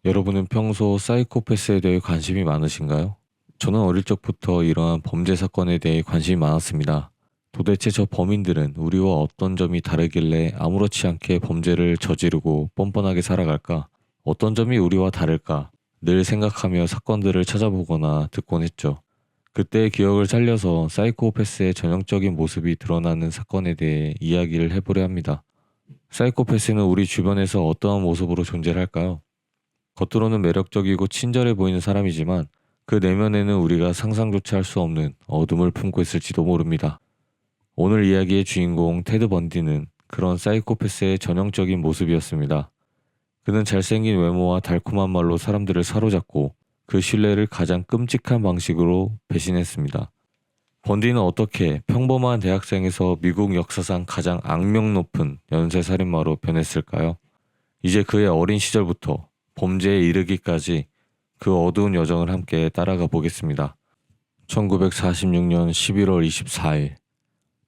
여러분은 평소 사이코패스에 대해 관심이 많으신가요? 저는 어릴 적부터 이러한 범죄 사건에 대해 관심이 많았습니다. 도대체 저 범인들은 우리와 어떤 점이 다르길래 아무렇지 않게 범죄를 저지르고 뻔뻔하게 살아갈까? 어떤 점이 우리와 다를까? 늘 생각하며 사건들을 찾아보거나 듣곤 했죠. 그때의 기억을 살려서 사이코패스의 전형적인 모습이 드러나는 사건에 대해 이야기를 해보려 합니다. 사이코패스는 우리 주변에서 어떠한 모습으로 존재할까요? 겉으로는 매력적이고 친절해 보이는 사람이지만 그 내면에는 우리가 상상조차 할 수 없는 어둠을 품고 있을지도 모릅니다. 오늘 이야기의 주인공 테드 번디는 그런 사이코패스의 전형적인 모습이었습니다. 그는 잘생긴 외모와 달콤한 말로 사람들을 사로잡고 그 신뢰를 가장 끔찍한 방식으로 배신했습니다. 번디는 어떻게 평범한 대학생에서 미국 역사상 가장 악명 높은 연쇄살인마로 변했을까요? 이제 그의 어린 시절부터 범죄에 이르기까지 그 어두운 여정을 함께 따라가 보겠습니다. 1946년 11월 24일,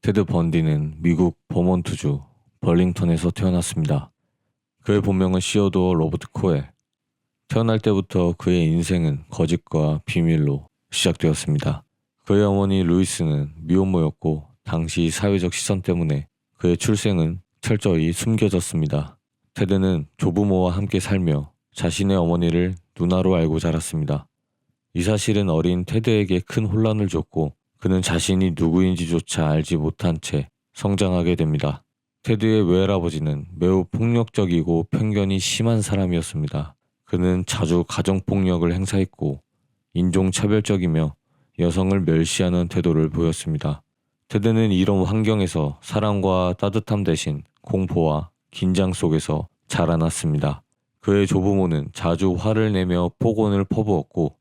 테드 번디는 미국 버몬트주 벌링턴에서 태어났습니다. 그의 본명은 시어도어 로버트 코엘. 태어날 때부터 그의 인생은 거짓과 비밀로 시작되었습니다. 그의 어머니 루이스는 미혼모였고 당시 사회적 시선 때문에 그의 출생은 철저히 숨겨졌습니다. 테드는 조부모와 함께 살며 자신의 어머니를 누나로 알고 자랐습니다. 이 사실은 어린 테드에게 큰 혼란을 줬고 그는 자신이 누구인지조차 알지 못한 채 성장하게 됩니다. 테드의 외할아버지는 매우 폭력적이고 편견이 심한 사람이었습니다. 그는 자주 가정폭력을 행사했고 인종차별적이며 여성을 멸시하는 태도를 보였습니다. 테드는 이런 환경에서 사랑과 따뜻함 대신 공포와 긴장 속에서 자라났습니다. 그의 조부모는 자주 화를 내며 폭언을 퍼부었고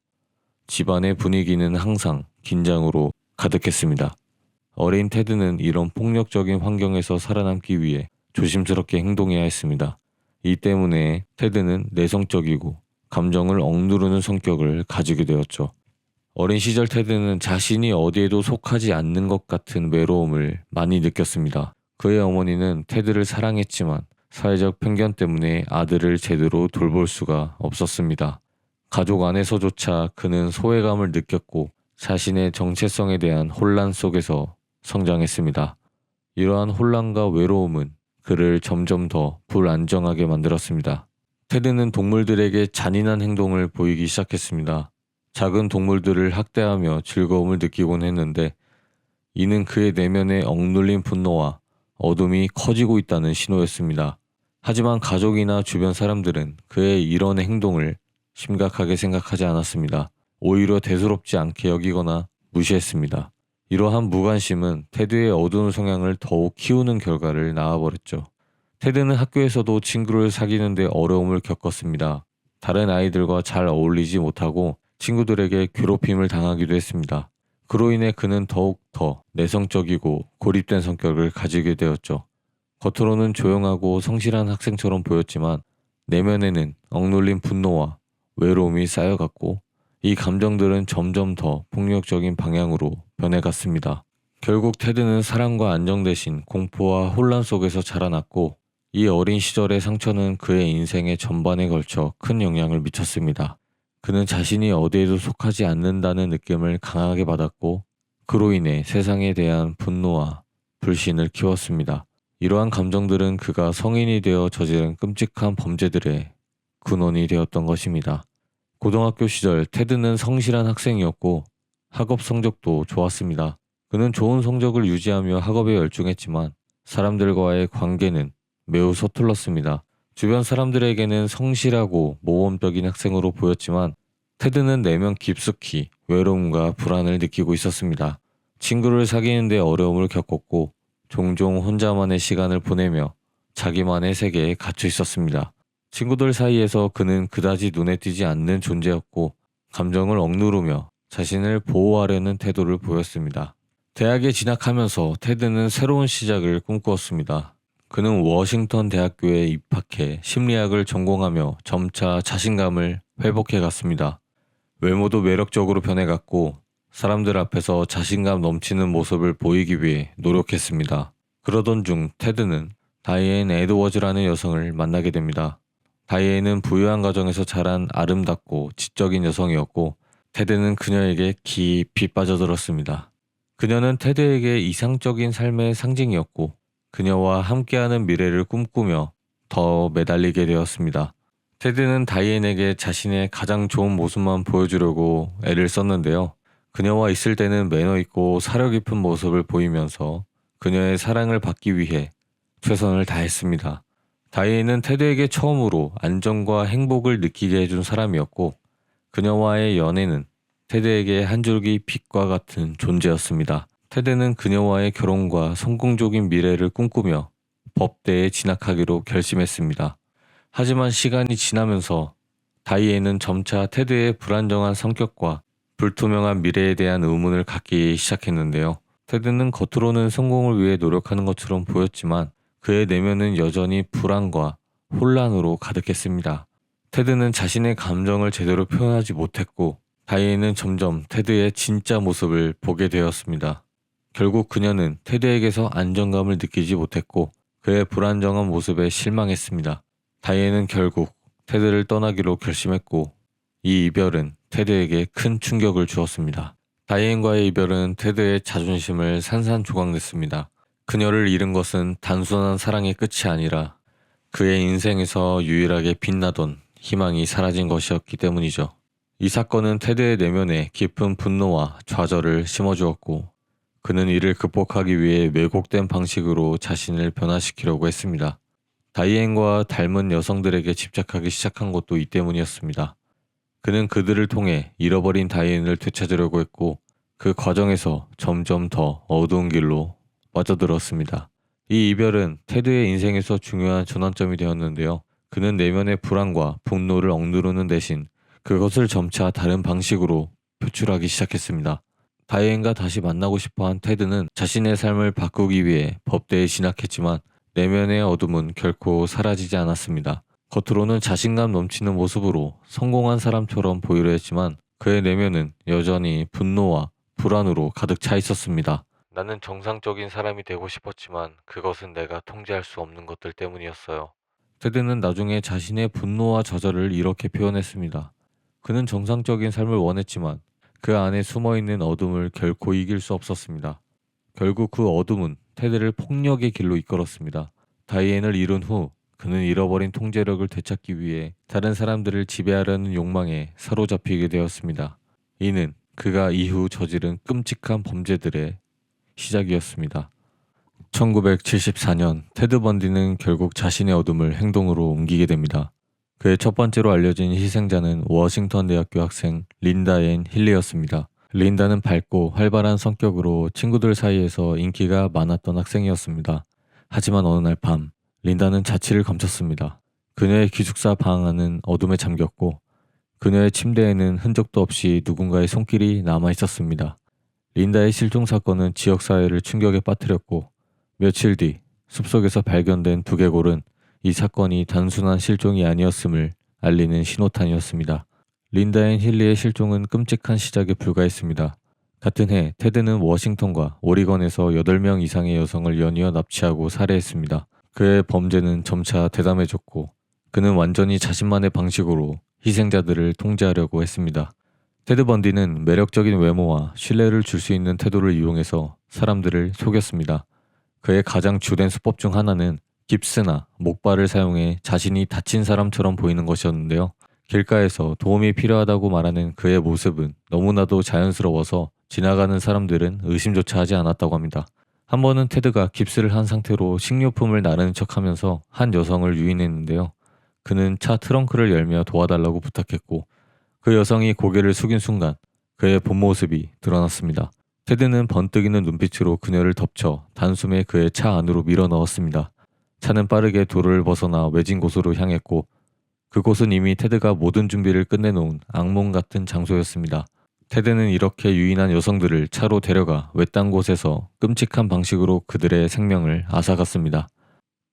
집안의 분위기는 항상 긴장으로 가득했습니다. 어린 테드는 이런 폭력적인 환경에서 살아남기 위해 조심스럽게 행동해야 했습니다. 이 때문에 테드는 내성적이고 감정을 억누르는 성격을 가지게 되었죠. 어린 시절 테드는 자신이 어디에도 속하지 않는 것 같은 외로움을 많이 느꼈습니다. 그의 어머니는 테드를 사랑했지만 사회적 편견 때문에 아들을 제대로 돌볼 수가 없었습니다. 가족 안에서조차 그는 소외감을 느꼈고 자신의 정체성에 대한 혼란 속에서 성장했습니다. 이러한 혼란과 외로움은 그를 점점 더 불안정하게 만들었습니다. 테드는 동물들에게 잔인한 행동을 보이기 시작했습니다. 작은 동물들을 학대하며 즐거움을 느끼곤 했는데 이는 그의 내면에 억눌린 분노와 어둠이 커지고 있다는 신호였습니다. 하지만 가족이나 주변 사람들은 그의 이런 행동을 심각하게 생각하지 않았습니다. 오히려 대수롭지 않게 여기거나 무시했습니다. 이러한 무관심은 테드의 어두운 성향을 더욱 키우는 결과를 낳아버렸죠. 테드는 학교에서도 친구를 사귀는데 어려움을 겪었습니다. 다른 아이들과 잘 어울리지 못하고 친구들에게 괴롭힘을 당하기도 했습니다. 그로 인해 그는 더욱 더 내성적이고 고립된 성격을 가지게 되었죠. 겉으로는 조용하고 성실한 학생처럼 보였지만 내면에는 억눌린 분노와 외로움이 쌓여갔고 이 감정들은 점점 더 폭력적인 방향으로 변해갔습니다. 결국 테드는 사랑과 안정 대신 공포와 혼란 속에서 자라났고 이 어린 시절의 상처는 그의 인생의 전반에 걸쳐 큰 영향을 미쳤습니다. 그는 자신이 어디에도 속하지 않는다는 느낌을 강하게 받았고 그로 인해 세상에 대한 분노와 불신을 키웠습니다. 이러한 감정들은 그가 성인이 되어 저지른 끔찍한 범죄들의 근원이 되었던 것입니다. 고등학교 시절 테드는 성실한 학생이었고 학업 성적도 좋았습니다. 그는 좋은 성적을 유지하며 학업에 열중했지만 사람들과의 관계는 매우 서툴렀습니다. 주변 사람들에게는 성실하고 모범적인 학생으로 보였지만 테드는 내면 깊숙이 외로움과 불안을 느끼고 있었습니다. 친구를 사귀는데 어려움을 겪었고 종종 혼자만의 시간을 보내며 자기만의 세계에 갇혀 있었습니다. 친구들 사이에서 그는 그다지 눈에 띄지 않는 존재였고 감정을 억누르며 자신을 보호하려는 태도를 보였습니다. 대학에 진학하면서 테드는 새로운 시작을 꿈꾸었습니다. 그는 워싱턴 대학교에 입학해 심리학을 전공하며 점차 자신감을 회복해 갔습니다. 외모도 매력적으로 변해갔고 사람들 앞에서 자신감 넘치는 모습을 보이기 위해 노력했습니다. 그러던 중 테드는 다이앤 에드워즈라는 여성을 만나게 됩니다. 다이앤은 부유한 가정에서 자란 아름답고 지적인 여성이었고 테드는 그녀에게 깊이 빠져들었습니다. 그녀는 테드에게 이상적인 삶의 상징이었고 그녀와 함께하는 미래를 꿈꾸며 더 매달리게 되었습니다. 테드는 다이앤에게 자신의 가장 좋은 모습만 보여주려고 애를 썼는데요. 그녀와 있을 때는 매너 있고 사려 깊은 모습을 보이면서 그녀의 사랑을 받기 위해 최선을 다했습니다. 다이앤은 테드에게 처음으로 안정과 행복을 느끼게 해준 사람이었고 그녀와의 연애는 테드에게 한 줄기 빛과 같은 존재였습니다. 테드는 그녀와의 결혼과 성공적인 미래를 꿈꾸며 법대에 진학하기로 결심했습니다. 하지만 시간이 지나면서 다이앤은 점차 테드의 불안정한 성격과 불투명한 미래에 대한 의문을 갖기 시작했는데요. 테드는 겉으로는 성공을 위해 노력하는 것처럼 보였지만 그의 내면은 여전히 불안과 혼란으로 가득했습니다. 테드는 자신의 감정을 제대로 표현하지 못했고 다이앤은 점점 테드의 진짜 모습을 보게 되었습니다. 결국 그녀는 테드에게서 안정감을 느끼지 못했고 그의 불안정한 모습에 실망했습니다. 다이앤은 결국 테드를 떠나기로 결심했고 이 이별은 테드에게 큰 충격을 주었습니다. 다이앤과의 이별은 테드의 자존심을 산산조각냈습니다. 그녀를 잃은 것은 단순한 사랑의 끝이 아니라 그의 인생에서 유일하게 빛나던 희망이 사라진 것이었기 때문이죠. 이 사건은 테드의 내면에 깊은 분노와 좌절을 심어주었고 그는 이를 극복하기 위해 왜곡된 방식으로 자신을 변화시키려고 했습니다. 다이앤과 닮은 여성들에게 집착하기 시작한 것도 이 때문이었습니다. 그는 그들을 통해 잃어버린 다이앤을 되찾으려고 했고 그 과정에서 점점 더 어두운 길로 빠져들었습니다. 이 이별은 테드의 인생에서 중요한 전환점이 되었는데요. 그는 내면의 불안과 분노를 억누르는 대신 그것을 점차 다른 방식으로 표출하기 시작했습니다. 다이앤과 다시 만나고 싶어한 테드는 자신의 삶을 바꾸기 위해 법대에 진학했지만 내면의 어둠은 결코 사라지지 않았습니다. 겉으로는 자신감 넘치는 모습으로 성공한 사람처럼 보이려 했지만 그의 내면은 여전히 분노와 불안으로 가득 차 있었습니다. 나는 정상적인 사람이 되고 싶었지만 그것은 내가 통제할 수 없는 것들 때문이었어요. 테드는 나중에 자신의 분노와 좌절을 이렇게 표현했습니다. 그는 정상적인 삶을 원했지만 그 안에 숨어있는 어둠을 결코 이길 수 없었습니다. 결국 그 어둠은 테드를 폭력의 길로 이끌었습니다. 다이앤을 잃은 후 그는 잃어버린 통제력을 되찾기 위해 다른 사람들을 지배하려는 욕망에 사로잡히게 되었습니다. 이는 그가 이후 저지른 끔찍한 범죄들의 시작이었습니다. 1974년 테드 번디는 결국 자신의 어둠을 행동으로 옮기게 됩니다. 그의 첫 번째로 알려진 희생자는 워싱턴 대학교 학생 린다 앤 힐리였습니다. 린다는 밝고 활발한 성격으로 친구들 사이에서 인기가 많았던 학생이었습니다. 하지만 어느 날 밤, 린다는 자취를 감췄습니다. 그녀의 기숙사 방 안은 어둠에 잠겼고 그녀의 침대에는 흔적도 없이 누군가의 손길이 남아 있었습니다. 린다의 실종 사건은 지역사회를 충격에 빠뜨렸고 며칠 뒤 숲속에서 발견된 두개골은 이 사건이 단순한 실종이 아니었음을 알리는 신호탄이었습니다. 린다 앤 힐리의 실종은 끔찍한 시작에 불과했습니다. 같은 해 테드는 워싱턴과 오리건에서 8명 이상의 여성을 연이어 납치하고 살해했습니다. 그의 범죄는 점차 대담해졌고 그는 완전히 자신만의 방식으로 희생자들을 통제하려고 했습니다. 테드 번디는 매력적인 외모와 신뢰를 줄 수 있는 태도를 이용해서 사람들을 속였습니다. 그의 가장 주된 수법 중 하나는 깁스나 목발을 사용해 자신이 다친 사람처럼 보이는 것이었는데요. 길가에서 도움이 필요하다고 말하는 그의 모습은 너무나도 자연스러워서 지나가는 사람들은 의심조차 하지 않았다고 합니다. 한 번은 테드가 깁스를 한 상태로 식료품을 나르는 척하면서 한 여성을 유인했는데요. 그는 차 트렁크를 열며 도와달라고 부탁했고 그 여성이 고개를 숙인 순간 그의 본 모습이 드러났습니다. 테드는 번뜩이는 눈빛으로 그녀를 덮쳐 단숨에 그의 차 안으로 밀어 넣었습니다. 차는 빠르게 도로를 벗어나 외진 곳으로 향했고 그곳은 이미 테드가 모든 준비를 끝내놓은 악몽 같은 장소였습니다. 테드는 이렇게 유인한 여성들을 차로 데려가 외딴 곳에서 끔찍한 방식으로 그들의 생명을 앗아갔습니다.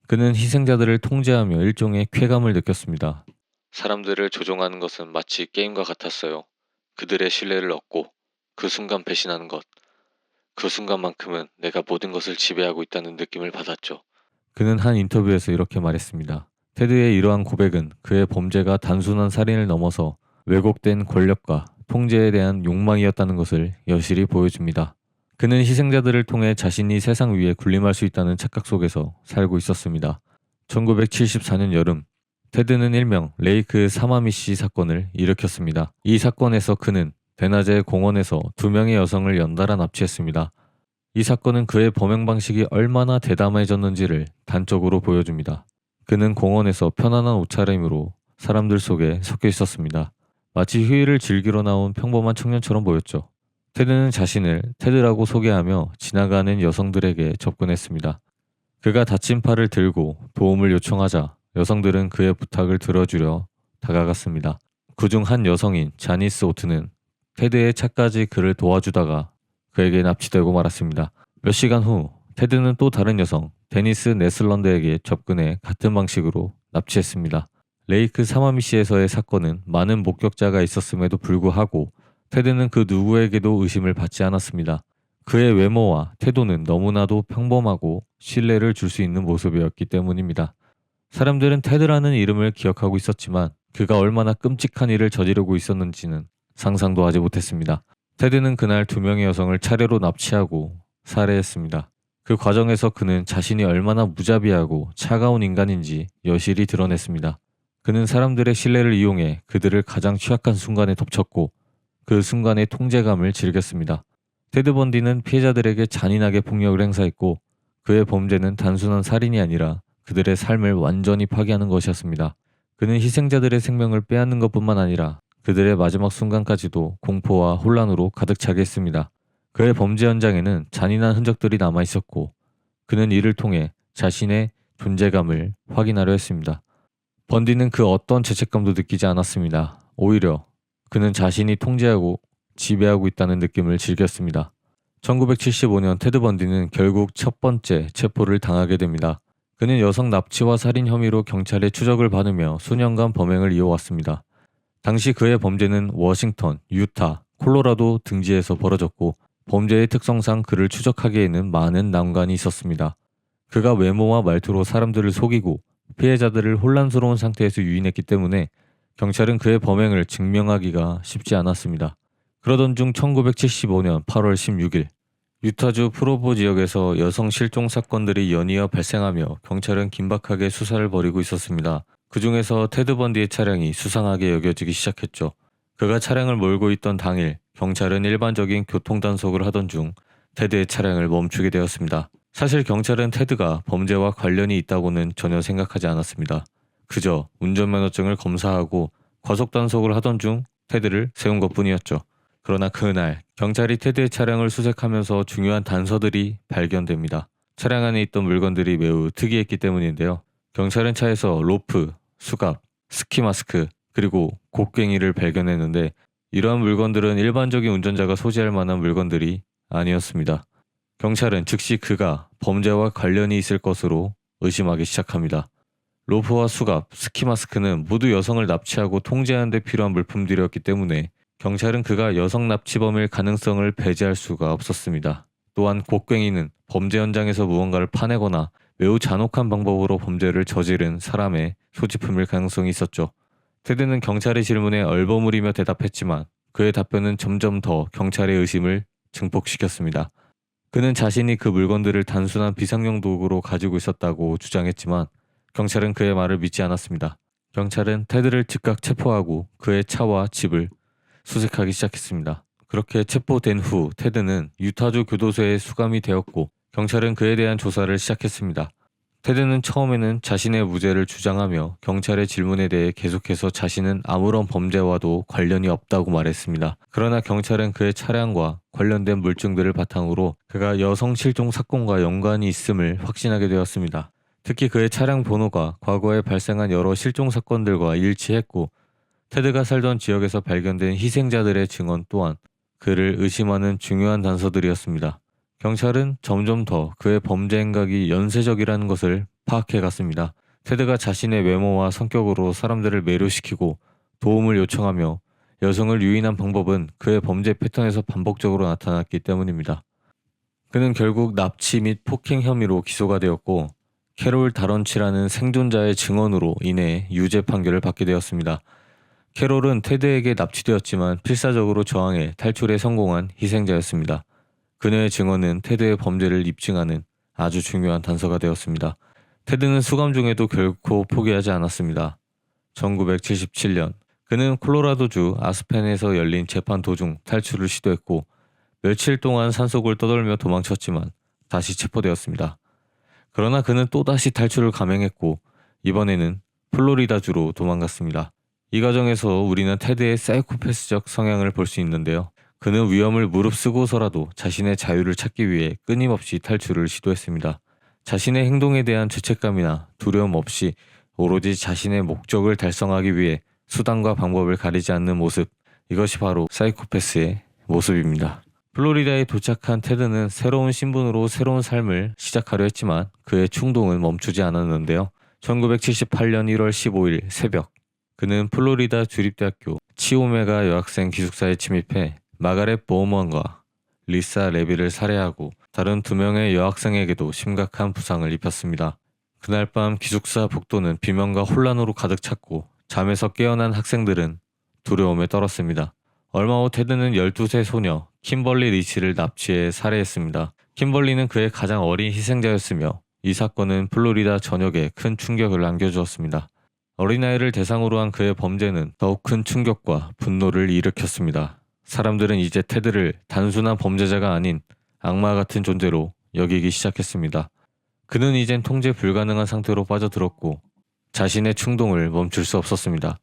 그는 희생자들을 통제하며 일종의 쾌감을 느꼈습니다. 사람들을 조종하는 것은 마치 게임과 같았어요. 그들의 신뢰를 얻고 그 순간 배신하는 것. 그 순간만큼은 내가 모든 것을 지배하고 있다는 느낌을 받았죠. 그는 한 인터뷰에서 이렇게 말했습니다. 테드의 이러한 고백은 그의 범죄가 단순한 살인을 넘어서 왜곡된 권력과 통제에 대한 욕망이었다는 것을 여실히 보여줍니다. 그는 희생자들을 통해 자신이 세상 위에 군림할 수 있다는 착각 속에서 살고 있었습니다. 1974년 여름, 테드는 일명 레이크 사마미시 사건을 일으켰습니다. 이 사건에서 그는 대낮에 공원에서 2명의 여성을 연달아 납치했습니다. 이 사건은 그의 범행 방식이 얼마나 대담해졌는지를 단적으로 보여줍니다. 그는 공원에서 편안한 옷차림으로 사람들 속에 섞여 있었습니다. 마치 휴일을 즐기러 나온 평범한 청년처럼 보였죠. 테드는 자신을 테드라고 소개하며 지나가는 여성들에게 접근했습니다. 그가 다친 팔을 들고 도움을 요청하자 여성들은 그의 부탁을 들어주려 다가갔습니다. 그중 한 여성인 자니스 오트는 테드의 차까지 그를 도와주다가 그에게 납치되고 말았습니다. 몇 시간 후 테드는 또 다른 여성 데니스 네슬런드에게 접근해 같은 방식으로 납치했습니다. 레이크 사마미시에서의 사건은 많은 목격자가 있었음에도 불구하고 테드는 그 누구에게도 의심을 받지 않았습니다. 그의 외모와 태도는 너무나도 평범하고 신뢰를 줄 수 있는 모습이었기 때문입니다. 사람들은 테드라는 이름을 기억하고 있었지만 그가 얼마나 끔찍한 일을 저지르고 있었는지는 상상도 하지 못했습니다. 테드는 그날 2명의 여성을 차례로 납치하고 살해했습니다. 그 과정에서 그는 자신이 얼마나 무자비하고 차가운 인간인지 여실히 드러냈습니다. 그는 사람들의 신뢰를 이용해 그들을 가장 취약한 순간에 덮쳤고 그 순간의 통제감을 즐겼습니다. 테드 번디는 피해자들에게 잔인하게 폭력을 행사했고 그의 범죄는 단순한 살인이 아니라 그들의 삶을 완전히 파괴하는 것이었습니다. 그는 희생자들의 생명을 빼앗는 것뿐만 아니라 그들의 마지막 순간까지도 공포와 혼란으로 가득 차게 했습니다. 그의 범죄 현장에는 잔인한 흔적들이 남아 있었고 그는 이를 통해 자신의 존재감을 확인하려 했습니다. 번디는 그 어떤 죄책감도 느끼지 않았습니다. 오히려 그는 자신이 통제하고 지배하고 있다는 느낌을 즐겼습니다. 1975년 테드 번디는 결국 첫 번째 체포를 당하게 됩니다. 그는 여성 납치와 살인 혐의로 경찰의 추적을 받으며 수년간 범행을 이어왔습니다. 당시 그의 범죄는 워싱턴, 유타, 콜로라도 등지에서 벌어졌고 범죄의 특성상 그를 추적하기에는 많은 난관이 있었습니다. 그가 외모와 말투로 사람들을 속이고 피해자들을 혼란스러운 상태에서 유인했기 때문에 경찰은 그의 범행을 증명하기가 쉽지 않았습니다. 그러던 중 1975년 8월 16일 유타주 프로보 지역에서 여성 실종 사건들이 연이어 발생하며 경찰은 긴박하게 수사를 벌이고 있었습니다. 그 중에서 테드 번디의 차량이 수상하게 여겨지기 시작했죠. 그가 차량을 몰고 있던 당일 경찰은 일반적인 교통 단속을 하던 중 테드의 차량을 멈추게 되었습니다. 사실 경찰은 테드가 범죄와 관련이 있다고는 전혀 생각하지 않았습니다. 그저 운전면허증을 검사하고 과속 단속을 하던 중 테드를 세운 것뿐이었죠. 그러나 그날 경찰이 테드의 차량을 수색하면서 중요한 단서들이 발견됩니다. 차량 안에 있던 물건들이 매우 특이했기 때문인데요. 경찰은 차에서 로프, 수갑, 스키 마스크, 그리고 곡괭이를 발견했는데 이러한 물건들은 일반적인 운전자가 소지할 만한 물건들이 아니었습니다. 경찰은 즉시 그가 범죄와 관련이 있을 것으로 의심하기 시작합니다. 로프와 수갑, 스키 마스크는 모두 여성을 납치하고 통제하는 데 필요한 물품들이었기 때문에 경찰은 그가 여성 납치범일 가능성을 배제할 수가 없었습니다. 또한 곡괭이는 범죄 현장에서 무언가를 파내거나 매우 잔혹한 방법으로 범죄를 저지른 사람의 소지품일 가능성이 있었죠. 테드는 경찰의 질문에 얼버무리며 대답했지만 그의 답변은 점점 더 경찰의 의심을 증폭시켰습니다. 그는 자신이 그 물건들을 단순한 비상용 도구로 가지고 있었다고 주장했지만 경찰은 그의 말을 믿지 않았습니다. 경찰은 테드를 즉각 체포하고 그의 차와 집을 수색하기 시작했습니다. 그렇게 체포된 후 테드는 유타주 교도소에 수감이 되었고 경찰은 그에 대한 조사를 시작했습니다. 테드는 처음에는 자신의 무죄를 주장하며 경찰의 질문에 대해 계속해서 자신은 아무런 범죄와도 관련이 없다고 말했습니다. 그러나 경찰은 그의 차량과 관련된 물증들을 바탕으로 그가 여성 실종 사건과 연관이 있음을 확신하게 되었습니다. 특히 그의 차량 번호가 과거에 발생한 여러 실종 사건들과 일치했고 테드가 살던 지역에서 발견된 희생자들의 증언 또한 그를 의심하는 중요한 단서들이었습니다. 경찰은 점점 더 그의 범죄 행각이 연쇄적이라는 것을 파악해 갔습니다. 테드가 자신의 외모와 성격으로 사람들을 매료시키고 도움을 요청하며 여성을 유인한 방법은 그의 범죄 패턴에서 반복적으로 나타났기 때문입니다. 그는 결국 납치 및 폭행 혐의로 기소가 되었고 캐롤 다런치라는 생존자의 증언으로 인해 유죄 판결을 받게 되었습니다. 캐롤은 테드에게 납치되었지만 필사적으로 저항해 탈출에 성공한 희생자였습니다. 그녀의 증언은 테드의 범죄를 입증하는 아주 중요한 단서가 되었습니다. 테드는 수감 중에도 결코 포기하지 않았습니다. 1977년 그는 콜로라도주 아스펜에서 열린 재판 도중 탈출을 시도했고 며칠 동안 산속을 떠돌며 도망쳤지만 다시 체포되었습니다. 그러나 그는 또다시 탈출을 감행했고 이번에는 플로리다주로 도망갔습니다. 이 과정에서 우리는 테드의 사이코패스적 성향을 볼 수 있는데요. 그는 위험을 무릅쓰고서라도 자신의 자유를 찾기 위해 끊임없이 탈출을 시도했습니다. 자신의 행동에 대한 죄책감이나 두려움 없이 오로지 자신의 목적을 달성하기 위해 수단과 방법을 가리지 않는 모습, 이것이 바로 사이코패스의 모습입니다. 플로리다에 도착한 테드는 새로운 신분으로 새로운 삶을 시작하려 했지만 그의 충동은 멈추지 않았는데요. 1978년 1월 15일 새벽, 그는 플로리다 주립대학교 치오메가 여학생 기숙사에 침입해 마가렛 보우먼과 리사 레비를 살해하고 다른 2명의 여학생에게도 심각한 부상을 입혔습니다. 그날 밤 기숙사 복도는 비명과 혼란으로 가득 찼고 잠에서 깨어난 학생들은 두려움에 떨었습니다. 얼마 후 테드는 12세 소녀 킴벌리 리치를 납치해 살해했습니다. 킴벌리는 그의 가장 어린 희생자였으며 이 사건은 플로리다 전역에 큰 충격을 안겨주었습니다. 어린아이를 대상으로 한 그의 범죄는 더욱 큰 충격과 분노를 일으켰습니다. 사람들은 이제 테드를 단순한 범죄자가 아닌 악마 같은 존재로 여기기 시작했습니다. 그는 이젠 통제 불가능한 상태로 빠져들었고 자신의 충동을 멈출 수 없었습니다.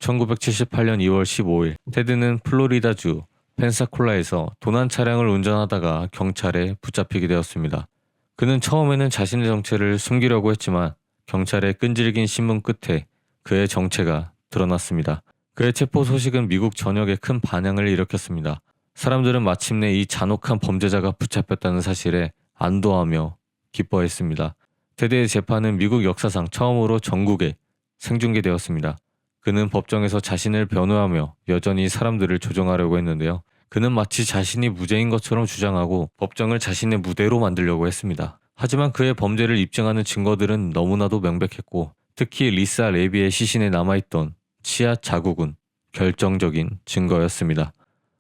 1978년 2월 15일 테드는 플로리다주 펜사콜라에서 도난 차량을 운전하다가 경찰에 붙잡히게 되었습니다. 그는 처음에는 자신의 정체를 숨기려고 했지만 경찰의 끈질긴 신문 끝에 그의 정체가 드러났습니다. 그의 체포 소식은 미국 전역에 큰 반향을 일으켰습니다. 사람들은 마침내 이 잔혹한 범죄자가 붙잡혔다는 사실에 안도하며 기뻐했습니다. 테드의 재판은 미국 역사상 처음으로 전국에 생중계되었습니다. 그는 법정에서 자신을 변호하며 여전히 사람들을 조종하려고 했는데요. 그는 마치 자신이 무죄인 것처럼 주장하고 법정을 자신의 무대로 만들려고 했습니다. 하지만 그의 범죄를 입증하는 증거들은 너무나도 명백했고 특히 리사 레비의 시신에 남아있던 치아 자국은 결정적인 증거였습니다.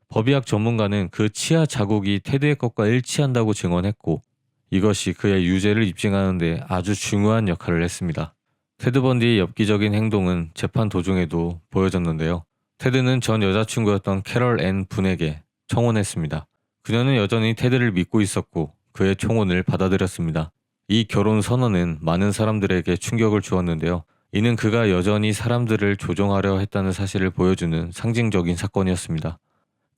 법의학 전문가는 그 치아 자국이 테드의 것과 일치한다고 증언했고 이것이 그의 유죄를 입증하는 데 아주 중요한 역할을 했습니다. 테드 번디의 엽기적인 행동은 재판 도중에도 보여졌는데요. 테드는 전 여자친구였던 캐럴 앤 분에게 청혼했습니다. 그녀는 여전히 테드를 믿고 있었고 그의 청혼을 받아들였습니다. 이 결혼 선언은 많은 사람들에게 충격을 주었는데요. 이는 그가 여전히 사람들을 조종하려 했다는 사실을 보여주는 상징적인 사건이었습니다.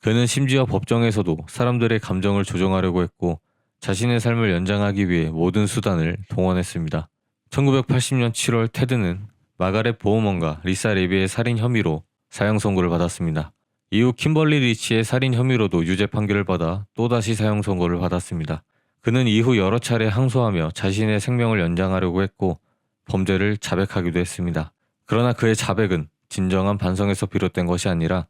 그는 심지어 법정에서도 사람들의 감정을 조종하려고 했고 자신의 삶을 연장하기 위해 모든 수단을 동원했습니다. 1980년 7월 테드는 마가렛 보우먼과 리사 레비의 살인 혐의로 사형 선고를 받았습니다. 이후 킴벌리 리치의 살인 혐의로도 유죄 판결을 받아 또다시 사형 선고를 받았습니다. 그는 이후 여러 차례 항소하며 자신의 생명을 연장하려고 했고 범죄를 자백하기도 했습니다. 그러나 그의 자백은 진정한 반성에서 비롯된 것이 아니라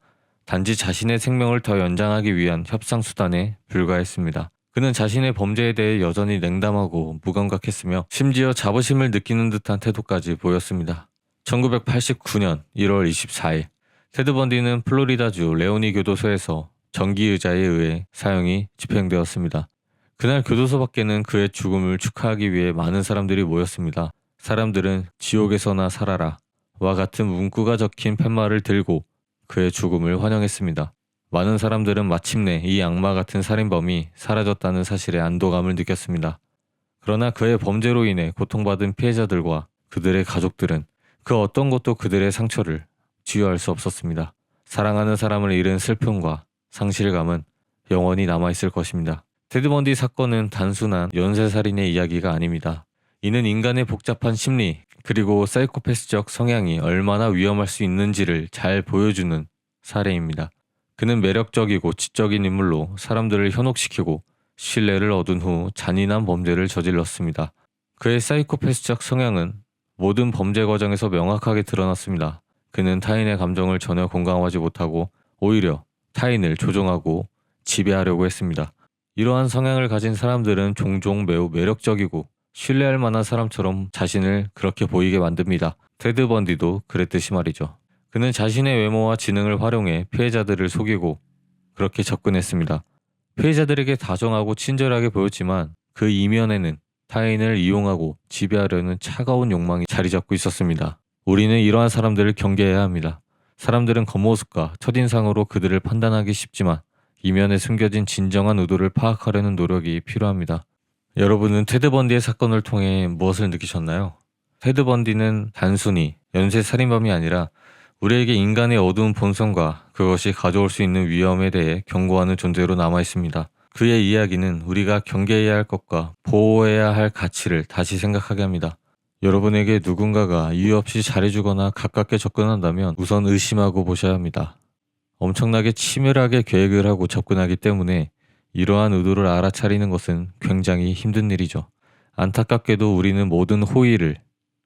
단지 자신의 생명을 더 연장하기 위한 협상 수단에 불과했습니다. 그는 자신의 범죄에 대해 여전히 냉담하고 무감각했으며 심지어 자부심을 느끼는 듯한 태도까지 보였습니다. 1989년 1월 24일 테드 번디는 플로리다주 레오니 교도소에서 정기의자에 의해 사형이 집행되었습니다. 그날 교도소 밖에는 그의 죽음을 축하하기 위해 많은 사람들이 모였습니다. 사람들은 지옥에서나 살아라 와 같은 문구가 적힌 팻말을 들고 그의 죽음을 환영했습니다. 많은 사람들은 마침내 이 악마 같은 살인범이 사라졌다는 사실에 안도감을 느꼈습니다. 그러나 그의 범죄로 인해 고통받은 피해자들과 그들의 가족들은 그 어떤 것도 그들의 상처를 치유할 수 없었습니다. 사랑하는 사람을 잃은 슬픔과 상실감은 영원히 남아있을 것입니다. 테드 번디 사건은 단순한 연쇄살인의 이야기가 아닙니다. 이는 인간의 복잡한 심리 그리고 사이코패스적 성향이 얼마나 위험할 수 있는지를 잘 보여주는 사례입니다. 그는 매력적이고 지적인 인물로 사람들을 현혹시키고 신뢰를 얻은 후 잔인한 범죄를 저질렀습니다. 그의 사이코패스적 성향은 모든 범죄 과정에서 명확하게 드러났습니다. 그는 타인의 감정을 전혀 공감하지 못하고 오히려 타인을 조종하고 지배하려고 했습니다. 이러한 성향을 가진 사람들은 종종 매우 매력적이고 신뢰할 만한 사람처럼 자신을 그렇게 보이게 만듭니다. 테드 번디도 그랬듯이 말이죠. 그는 자신의 외모와 지능을 활용해 피해자들을 속이고 그렇게 접근했습니다. 피해자들에게 다정하고 친절하게 보였지만 그 이면에는 타인을 이용하고 지배하려는 차가운 욕망이 자리 잡고 있었습니다. 우리는 이러한 사람들을 경계해야 합니다. 사람들은 겉모습과 첫인상으로 그들을 판단하기 쉽지만 이면에 숨겨진 진정한 의도를 파악하려는 노력이 필요합니다. 여러분은 테드 번디의 사건을 통해 무엇을 느끼셨나요? 테드 번디는 단순히 연쇄 살인범이 아니라 우리에게 인간의 어두운 본성과 그것이 가져올 수 있는 위험에 대해 경고하는 존재로 남아 있습니다. 그의 이야기는 우리가 경계해야 할 것과 보호해야 할 가치를 다시 생각하게 합니다. 여러분에게 누군가가 이유 없이 잘해주거나 가깝게 접근한다면 우선 의심하고 보셔야 합니다. 엄청나게 치밀하게 계획을 하고 접근하기 때문에 이러한 의도를 알아차리는 것은 굉장히 힘든 일이죠. 안타깝게도 우리는 모든 호의를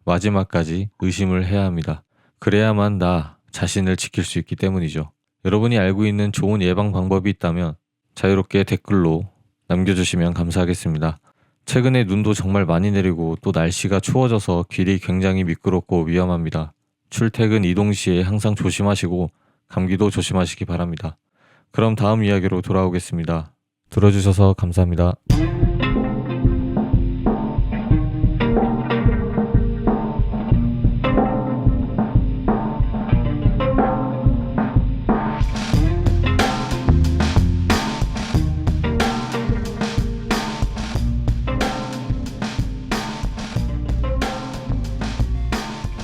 마지막까지 의심을 해야 합니다. 그래야만 나 자신을 지킬 수 있기 때문이죠. 여러분이 알고 있는 좋은 예방 방법이 있다면 자유롭게 댓글로 남겨주시면 감사하겠습니다. 최근에 눈도 정말 많이 내리고 또 날씨가 추워져서 길이 굉장히 미끄럽고 위험합니다. 출퇴근 이동 시에 항상 조심하시고 감기도 조심하시기 바랍니다. 그럼 다음 이야기로 돌아오겠습니다. 들어주셔서 감사합니다.